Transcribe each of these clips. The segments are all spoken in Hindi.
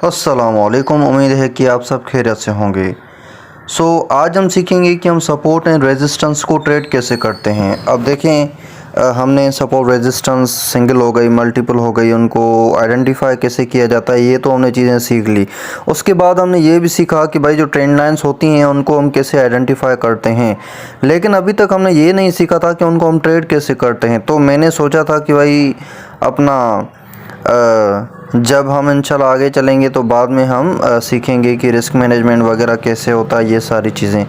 अस्सलामुअलैकुम। उम्मीद है कि आप सब खैरियत से होंगे। आज हम सीखेंगे कि हम सपोर्ट एंड रेजिस्टेंस को ट्रेड कैसे करते हैं। अब देखें, हमने सपोर्ट रेजिस्टेंस सिंगल हो गई, मल्टीपल हो गई, उनको आइडेंटिफाई कैसे किया जाता है, ये तो हमने चीज़ें सीख ली। उसके बाद हमने ये भी सीखा कि भाई जो ट्रेंड लाइंस होती हैं उनको हम कैसे आइडेंटिफाई करते हैं, लेकिन अभी तक हमने ये नहीं सीखा था कि उनको हम ट्रेड कैसे करते हैं। तो मैंने सोचा था कि भाई अपना जब हम इंशाल्लाह आगे चलेंगे तो बाद में हम सीखेंगे कि रिस्क मैनेजमेंट वगैरह कैसे होता है, ये सारी चीज़ें।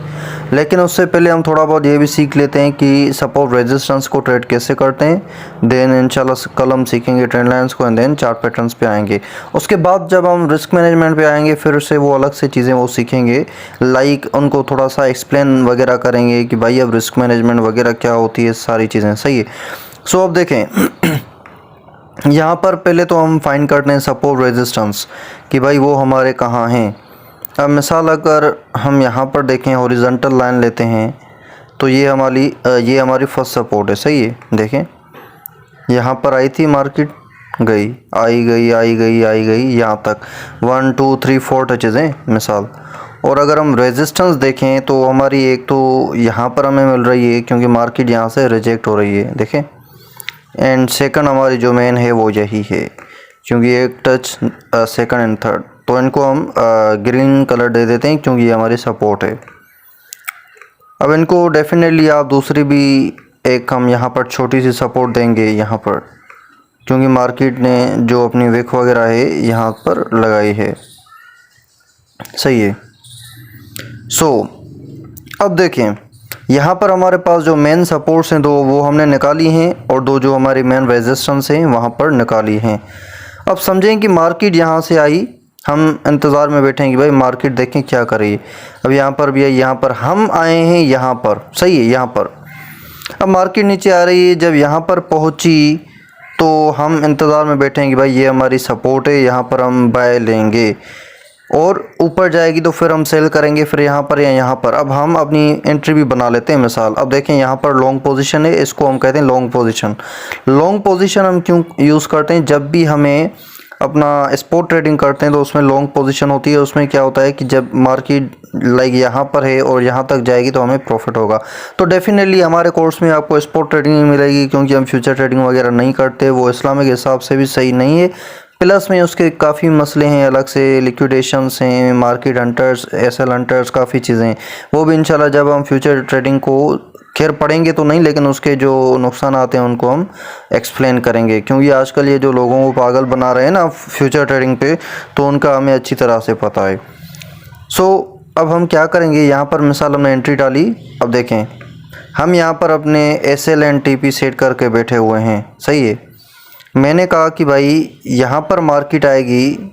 लेकिन उससे पहले हम थोड़ा बहुत ये भी सीख लेते हैं कि सपोर्ट रेजिस्टेंस को ट्रेड कैसे करते हैं। देन इंशाल्लाह कल हम सीखेंगे ट्रेंड लाइंस को, एंड देन चार्ट पैटर्न्स पे आएंगे। उसके बाद जब हम रिस्क मैनेजमेंट पे आएंगे फिर से वो अलग से चीज़ें वो सीखेंगे, लाइक उनको थोड़ा सा एक्सप्लेन वगैरह करेंगे कि भाई अब रिस्क मैनेजमेंट वगैरह क्या होती है, सारी चीज़ें। सही है। अब देखें यहाँ पर पहले तो हम फाइंड करते हैं सपोर्ट रेजिस्टेंस कि भाई वो हमारे कहाँ हैं। अब मिसाल अगर हम यहाँ पर देखें, हॉरिजॉन्टल लाइन लेते हैं तो ये हमारी फर्स्ट सपोर्ट है। सही है। देखें यहाँ पर आई थी मार्केट, गई, आई गई, आई गई, आई गई, यहाँ तक 1 2 3 4 टचेज़ हैं मिसाल। और अगर हम रेजिस्टेंस देखें तो हमारी एक तो यहाँ पर हमें मिल रही है क्योंकि मार्केट यहाँ से रिजेक्ट हो रही है। देखें, एंड सेकंड हमारी जो मेन है वो यही है क्योंकि एक टच सेकंड एंड थर्ड, तो इनको हम ग्रीन कलर दे देते हैं क्योंकि ये हमारी सपोर्ट है। अब इनको डेफिनेटली आप दूसरी भी एक हम यहाँ पर छोटी सी सपोर्ट देंगे यहाँ पर, क्योंकि मार्केट ने जो अपनी विक वगैरह है यहाँ पर लगाई है। सही है। अब देखें यहाँ पर हमारे पास जो मेन सपोर्ट्स हैं दो वो हमने निकाली हैं, और दो जो हमारी मेन रेजिस्टेंस हैं वहाँ पर निकाली हैं। अब समझें कि मार्केट यहाँ से आई, हम इंतज़ार में बैठे हैं कि भाई मार्केट देखें क्या कर रही है। अब यहाँ पर भी है, यहाँ पर हम आए हैं यहाँ पर। सही है। यहाँ पर अब मार्केट नीचे आ रही है, जब यहाँ पर पहुँची तो हम इंतज़ार में बैठे हैं कि भाई ये हमारी सपोर्ट है, यहाँ पर हम बाय लेंगे, और ऊपर जाएगी तो फिर हम सेल करेंगे, फिर यहाँ पर या यहाँ पर। अब हम अपनी एंट्री भी बना लेते हैं मिसाल। अब देखें यहाँ पर लॉन्ग पोजीशन है, इसको हम कहते हैं लॉन्ग पोजीशन। लॉन्ग पोजीशन हम क्यों यूज़ करते हैं? जब भी हमें अपना स्पॉट ट्रेडिंग करते हैं तो उसमें लॉन्ग पोजीशन होती है। उसमें क्या होता है कि जब मार्केट लाइक यहाँ पर है और यहाँ तक जाएगी तो हमें प्रॉफिट होगा। तो डेफिनेटली हमारे कोर्स में आपको स्पॉट ट्रेडिंग नहीं मिलेगी क्योंकि हम फ्यूचर ट्रेडिंग वगैरह नहीं करते, वो इस्लामिक हिसाब से भी सही नहीं है। प्लस में उसके काफ़ी मसले हैं, अलग से लिक्विडेशंस हैं, मार्केट हंटर्स, एसएल हंटर्स, काफ़ी चीज़ें हैं। वो भी इंशाल्लाह जब हम फ्यूचर ट्रेडिंग को खैर पढ़ेंगे तो नहीं, लेकिन उसके जो नुकसान आते हैं उनको हम एक्सप्लेन करेंगे, क्योंकि आजकल ये जो लोगों को पागल बना रहे हैं ना फ्यूचर ट्रेडिंग पे, तो उनका हमें अच्छी तरह से पता है। अब हम क्या करेंगे, यहाँ पर मिसाल हमने एंट्री डाली। अब देखें हम यहाँ पर अपने एसएल एंड टीपी सेट करके बैठे हुए हैं। सही है। मैंने कहा कि भाई यहाँ पर मार्केट आएगी,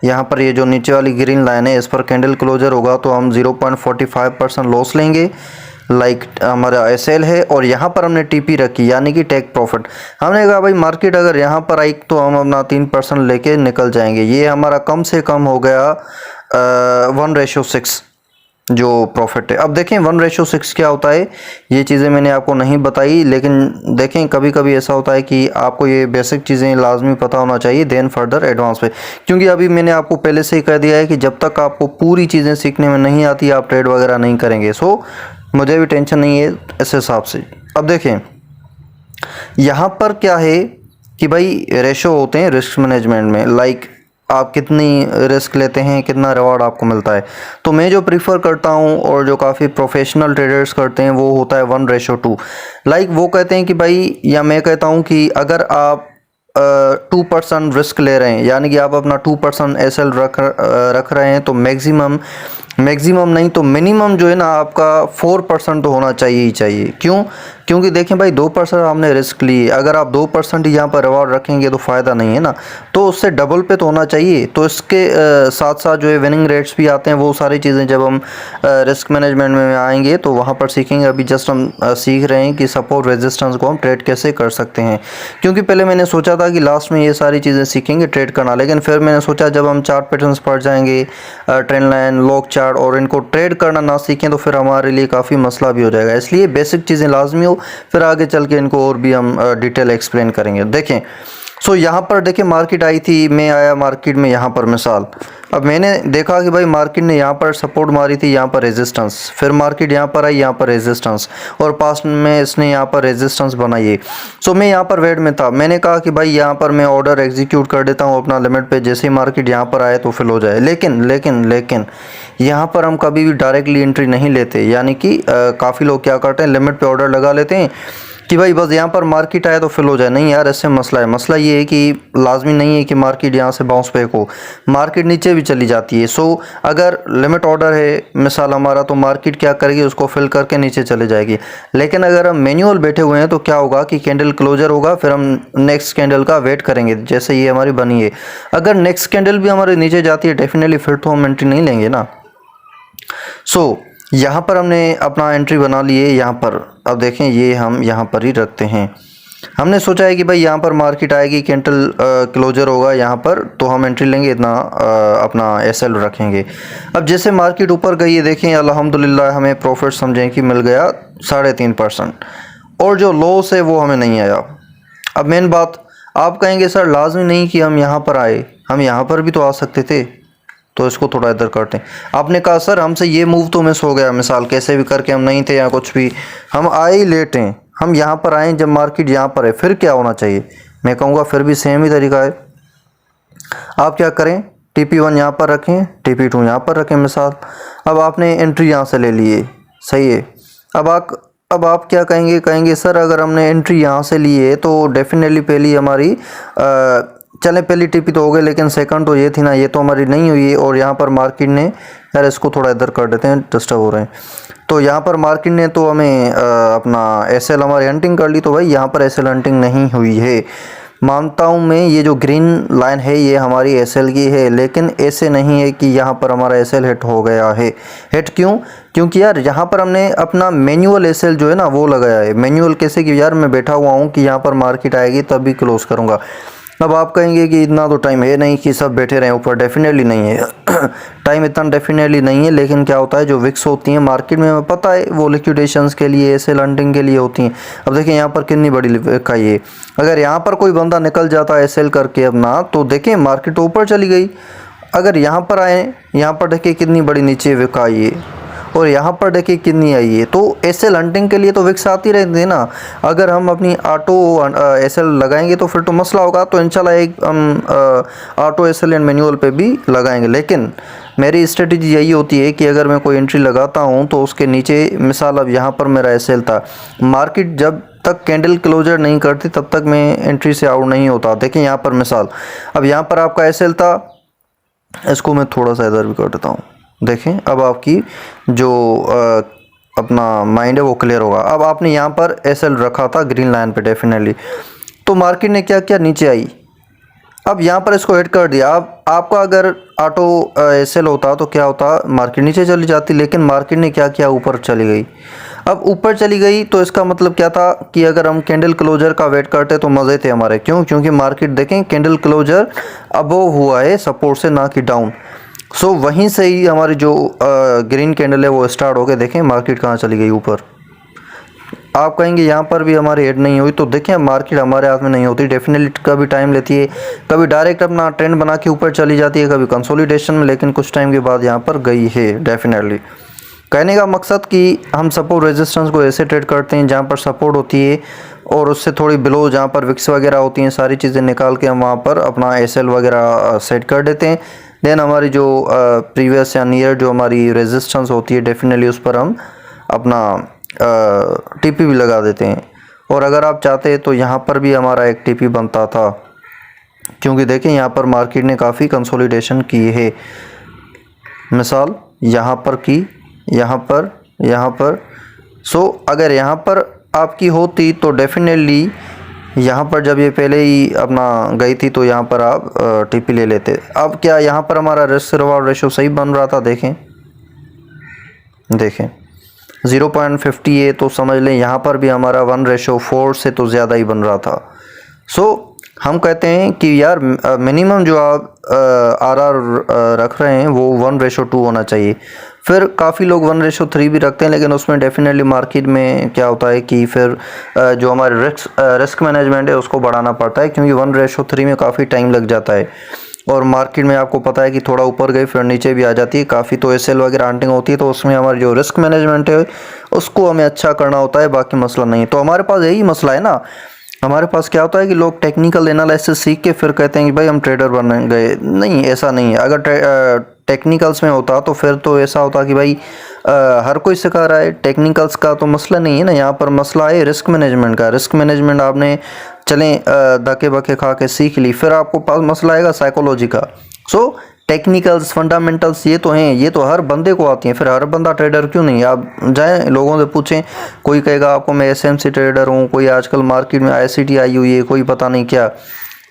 यहाँ पर ये जो नीचे वाली ग्रीन लाइन है इस पर कैंडल क्लोजर होगा तो हम 0.45% लॉस लेंगे, लाइक हमारा एसएल है, और यहाँ पर हमने टीपी रखी यानी कि टेक प्रॉफिट। हमने कहा भाई मार्केट अगर यहाँ पर आई तो हम अपना 3% लेके निकल जाएंगे। ये हमारा कम से कम हो गया 1:6 जो प्रॉफिट है। अब देखें 1:6 क्या होता है, ये चीज़ें मैंने आपको नहीं बताई, लेकिन देखें कभी कभी ऐसा होता है कि आपको ये बेसिक चीज़ें लाजमी पता होना चाहिए, देन फर्दर एडवांस पे। क्योंकि अभी मैंने आपको पहले से ही कह दिया है कि जब तक आपको पूरी चीज़ें सीखने में नहीं आती आप ट्रेड वगैरह नहीं करेंगे। मुझे भी टेंशन नहीं है इस हिसाब से। अब देखें यहाँ पर क्या है कि भाई रेशो होते हैं रिस्क मैनेजमेंट में, लाइक आप कितनी रिस्क लेते हैं, कितना रिवॉर्ड आपको मिलता है। तो मैं जो प्रीफर करता हूँ और जो काफ़ी प्रोफेशनल ट्रेडर्स करते हैं वो होता है 1:2। लाइक वो कहते हैं कि भाई, या मैं कहता हूँ कि अगर आप 2% रिस्क ले रहे हैं, यानी कि आप अपना 2% एसएल रख रहे हैं, तो मैक्सिमम नहीं तो मिनिमम जो है ना आपका 4% तो होना चाहिए ही चाहिए। क्यों? क्योंकि देखें भाई 2% आपने रिस्क ली, अगर आप 2% यहाँ पर रिवॉर्ड रखेंगे तो फ़ायदा नहीं है ना, तो उससे डबल पे तो होना चाहिए। तो इसके साथ साथ जो है विनिंग रेट्स भी आते हैं, वो सारी चीज़ें जब हम रिस्क मैनेजमेंट में आएंगे तो वहाँ पर सीखेंगे। अभी जस्ट हम सीख रहे हैं कि सपोर्ट रेजिस्टेंस को हम ट्रेड कैसे कर सकते हैं, क्योंकि पहले मैंने सोचा था कि लास्ट में ये सारी चीज़ें सीखेंगे ट्रेड करना, लेकिन फिर मैंने सोचा जब हम चार्ट पैटर्न्स पढ़ जाएंगे, ट्रेंड लाइन, लॉक चार्ट, और इनको ट्रेड करना ना सीखें तो फिर हमारे लिए काफ़ी मसला भी हो जाएगा। इसलिए बेसिक चीज़ें लाजमी हो, फिर आगे चल के इनको और भी हम डिटेल एक्सप्लेन करेंगे। देखें यहाँ पर देखें मार्केट आई थी, मैं आया मार्केट में यहाँ पर मिसाल, अब मैंने देखा कि भाई मार्केट ने यहाँ पर सपोर्ट मारी थी, यहाँ पर रेजिस्टेंस, फिर मार्केट यहाँ पर आई, यहाँ पर रेजिस्टेंस, और पास्ट में इसने यहाँ पर रेजिस्टेंस बनाई है। सो मैं यहाँ पर वेट में था, मैंने कहा कि भाई यहाँ पर मैं ऑर्डर एग्जीक्यूट कर देता हूँ अपना लिमिट पे, जैसे ही मार्केट यहाँ पर आए तो फिल हो जाए। लेकिन यहाँ पर हम कभी भी डायरेक्टली एंट्री नहीं लेते, यानी कि काफ़ी लोग क्या करते हैं, लिमिट पे ऑर्डर लगा लेते हैं कि भाई बस यहाँ पर मार्केट आए तो फिल हो जाए। नहीं यार, ऐसे मसला है। मसला ये है कि लाजमी नहीं है कि मार्केट यहाँ से बाउंस बैक हो, मार्केट नीचे भी चली जाती है। सो अगर लिमिट ऑर्डर है मिसाल हमारा, तो मार्केट क्या करेगी, उसको फिल करके नीचे चले जाएगी। लेकिन अगर हम मैनुअल बैठे हुए हैं तो क्या होगा कि कैंडल क्लोजर होगा, फिर हम नेक्स्ट कैंडल का वेट करेंगे, जैसे ये हमारी बनी है। अगर नेक्स्ट कैंडल भी हमारे नीचे जाती है डेफिनेटली, फिर तो हम एंट्री नहीं लेंगे ना। सो यहाँ पर हमने अपना एंट्री बना लिए यहाँ पर। अब देखें, ये हम यहाँ पर ही रखते हैं। हमने सोचा है कि भाई यहाँ पर मार्केट आएगी, कैंडल क्लोजर होगा यहाँ पर, तो हम एंट्री लेंगे, इतना अपना एसएल रखेंगे। अब जैसे मार्केट ऊपर गई है, देखें अल्हम्दुलिल्लाह हमें प्रॉफिट समझें कि मिल गया 3.5%, और जो लॉस है वो हमें नहीं आया। अब मेन बात, आप कहेंगे सर लाजमी नहीं कि हम यहाँ पर आए, हम यहाँ पर भी तो आ सकते थे, तो इसको थोड़ा इधर करते हैं। आपने कहा सर हमसे ये मूव तो मिस हो गया, मिसाल कैसे भी करके हम नहीं थे या कुछ भी, हम आए ही लेट हैं, हम यहाँ पर आए जब मार्केट यहाँ पर है, फिर क्या होना चाहिए? मैं कहूँगा फिर भी सेम ही तरीका है। आप क्या करें, TP1 यहाँ पर रखें, TP2 यहाँ पर रखें मिसाल। अब आपने एंट्री यहाँ से ले लिए, सही है। अब आप क्या कहेंगे सर अगर हमने एंट्री यहाँ से ली है तो डेफिनेटली पहली हमारी चले पहली टीपी तो हो गई, लेकिन सेकंड तो ये थी ना, ये तो हमारी नहीं हुई है। और यहाँ पर मार्केट ने, यार इसको थोड़ा इधर कर देते हैं, डिस्टर्ब हो रहे हैं। तो यहाँ पर मार्केट ने तो हमें अपना एसएल हमारी हंटिंग कर ली, तो भाई यहाँ पर एसएल हंटिंग नहीं हुई है। मानता हूँ मैं, ये जो ग्रीन लाइन है ये हमारी एसएल की है, लेकिन ऐसे नहीं है कि यहाँ पर हमारा एसएल हिट हो गया है। हिट क्यों? क्योंकि यार यहाँ पर हमने अपना मैनुअल एसएल जो है ना वो लगाया है। मैनुअल कैसे कि यार मैं बैठा हुआ हूँ कि यहाँ पर मार्केट आएगी तभी क्लोज करूँगा। अब आप कहेंगे कि इतना तो टाइम है नहीं कि सब बैठे रहें ऊपर, डेफिनेटली नहीं है टाइम इतना डेफिनेटली नहीं है। लेकिन क्या होता है, जो विक्स होती हैं मार्केट में, हमें पता है वो लिक्विडेशंस के लिए, एसएल हंटिंग के लिए होती हैं। अब देखिए यहाँ पर कितनी बड़ी विक आई है। अगर यहाँ पर कोई बंदा निकल जाता है एसएल करके अपना, तो देखें मार्केट ऊपर चली गई। अगर यहाँ पर आए, यहाँ पर देखिए कितनी बड़ी नीचे विक आई है, और यहाँ पर देखिए कितनी आई है। तो एसएल हंटिंग के लिए तो विक्स आती रहती है ना। अगर हम अपनी ऑटो एसएल लगाएंगे तो फिर तो मसला होगा। तो इंशाल्लाह एक हम ऑटो एसएल एंड मैनुअल पे भी लगाएंगे। लेकिन मेरी स्ट्रेटजी यही होती है कि अगर मैं कोई एंट्री लगाता हूँ तो उसके नीचे, मिसाल अब यहाँ पर मेरा एसएल था, मार्केट जब तक कैंडल क्लोजर नहीं करती तब तक मैं एंट्री से आउट नहीं होता। देखें यहाँ पर मिसाल, अब यहाँ पर आपका एसएल था, इसको मैं थोड़ा सा इधर भी कर देता हूँ। देखें अब आपकी जो अपना माइंड है वो क्लियर होगा। अब आपने यहाँ पर एसएल रखा था ग्रीन लाइन पे डेफिनेटली, तो मार्केट ने क्या किया, नीचे आई। अब यहाँ पर इसको हिट कर दिया। अब आपका अगर ऑटो एसएल होता तो क्या होता, मार्केट नीचे चली जाती। लेकिन मार्केट ने क्या किया, ऊपर चली गई। अब ऊपर चली गई तो इसका मतलब क्या था कि अगर हम कैंडल क्लोजर का वेट करते तो मज़े थे हमारे। क्यों? क्योंकि मार्केट देखें कैंडल क्लोजर अबव हुआ है सपोर्ट से, ना कि डाउन। सो वहीं से ही हमारी जो ग्रीन कैंडल है वो स्टार्ट हो गए। देखें मार्केट कहाँ चली गई, ऊपर। आप कहेंगे यहाँ पर भी हमारी हेड नहीं हुई, तो देखें मार्केट हमारे हाथ में नहीं होती, डेफिनेटली कभी टाइम लेती है, कभी डायरेक्ट अपना ट्रेंड बना के ऊपर चली जाती है, कभी कंसोलिडेशन में, लेकिन कुछ टाइम के बाद यहाँ पर गई है डेफिनेटली। कहने का मकसद कि हम सपोर्ट रेजिस्टेंस को ऐसे ट्रेड करते हैं जहाँ पर सपोर्ट होती है, और उससे थोड़ी बिलो जहाँ पर विक्स वगैरह होती हैं, सारी चीज़ें निकाल के हम वहाँ पर अपना एसएल वगैरह सेट कर देते हैं। देन हमारी जो प्रीवियस या नियर जो हमारी रेजिस्टेंस होती है डेफिनेटली उस पर हम अपना टीपी भी लगा देते हैं। और अगर आप चाहते हैं तो यहाँ पर भी हमारा एक टीपी बनता था, क्योंकि देखें यहाँ पर मार्केट ने काफ़ी कंसोलिडेशन की है। मिसाल यहाँ पर की, यहाँ पर। सो अगर यहाँ पर आपकी होती तो डेफिनेटली यहाँ पर जब ये पहले ही अपना गई थी तो यहाँ पर आप टीपी ले लेते। अब क्या यहाँ पर हमारा रिस्क रिवॉर्ड रेशो सही बन रहा था? देखें 0.50 है, तो समझ लें यहाँ पर भी हमारा 1:4 से तो ज़्यादा ही बन रहा था। सो हम कहते हैं कि यार मिनिमम जो आप आरआर रख रहे हैं वो 1:2 होना चाहिए। फिर काफ़ी लोग 1:3 भी रखते हैं, लेकिन उसमें डेफिनेटली मार्केट में क्या होता है कि फिर जो हमारे रिस्क मैनेजमेंट है उसको बढ़ाना पड़ता है, क्योंकि 1:3 में काफ़ी टाइम लग जाता है। और मार्केट में आपको पता है कि थोड़ा ऊपर गई फिर नीचे भी आ जाती है काफ़ी, तो एसएल वगैरह हंटिंग होती है, तो उसमें हमारी जो रिस्क मैनेजमेंट है उसको हमें अच्छा करना होता है, बाकी मसला नहीं। तो हमारे पास यही मसला है ना, हमारे पास क्या होता है कि लोग टेक्निकल एनालिसिस सीख के फिर कहते हैं कि भाई हम ट्रेडर बन गए। नहीं, ऐसा नहीं है। अगर टेक्निकल्स में होता तो फिर तो ऐसा होता कि भाई हर कोई सिखा रहा है। टेक्निकल्स का तो मसला नहीं है ना, यहाँ पर मसला है रिस्क मैनेजमेंट का। रिस्क मैनेजमेंट आपने चलें धक्के बक्के खा के सीख ली, फिर आपको पास मसला आएगा साइकोलॉजी का। सो टेक्निकल्स फंडामेंटल्स ये तो हैं, ये तो हर बंदे को आती हैं, फिर हर बंदा ट्रेडर क्यों नहीं? आप जाएं लोगों से पूछें, कोई कहेगा आपको मैं एसएमसी ट्रेडर हूँ, कोई आजकल मार्केट में आईसीटी आई हुई है, कोई पता नहीं क्या,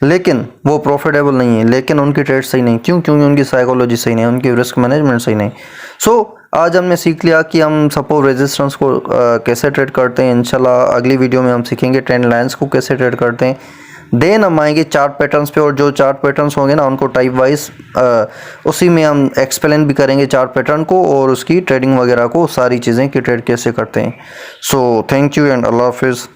लेकिन वो प्रॉफिटेबल नहीं है, लेकिन उनकी ट्रेड सही नहीं। क्योंकि उनकी साइकोलॉजी सही नहीं, उनकी रिस्क मैनेजमेंट सही नहीं। सो आज हमने सीख लिया कि हम सपोर्ट रेजिस्टेंस को कैसे ट्रेड करते हैं। इंशाल्लाह अगली वीडियो में हम सीखेंगे ट्रेंड लाइंस को कैसे ट्रेड करते हैं। देन हम आएंगे चार्ट पैटर्न्स पे, और जो चार्ट पैटर्न्स होंगे ना उनको टाइप वाइज उसी में हम एक्सप्लेन भी करेंगे चार्ट पैटर्न को और उसकी ट्रेडिंग वगैरह को, सारी चीज़ें कि ट्रेड कैसे करते हैं। सो थैंक यू एंड अल्लाह हाफिज़।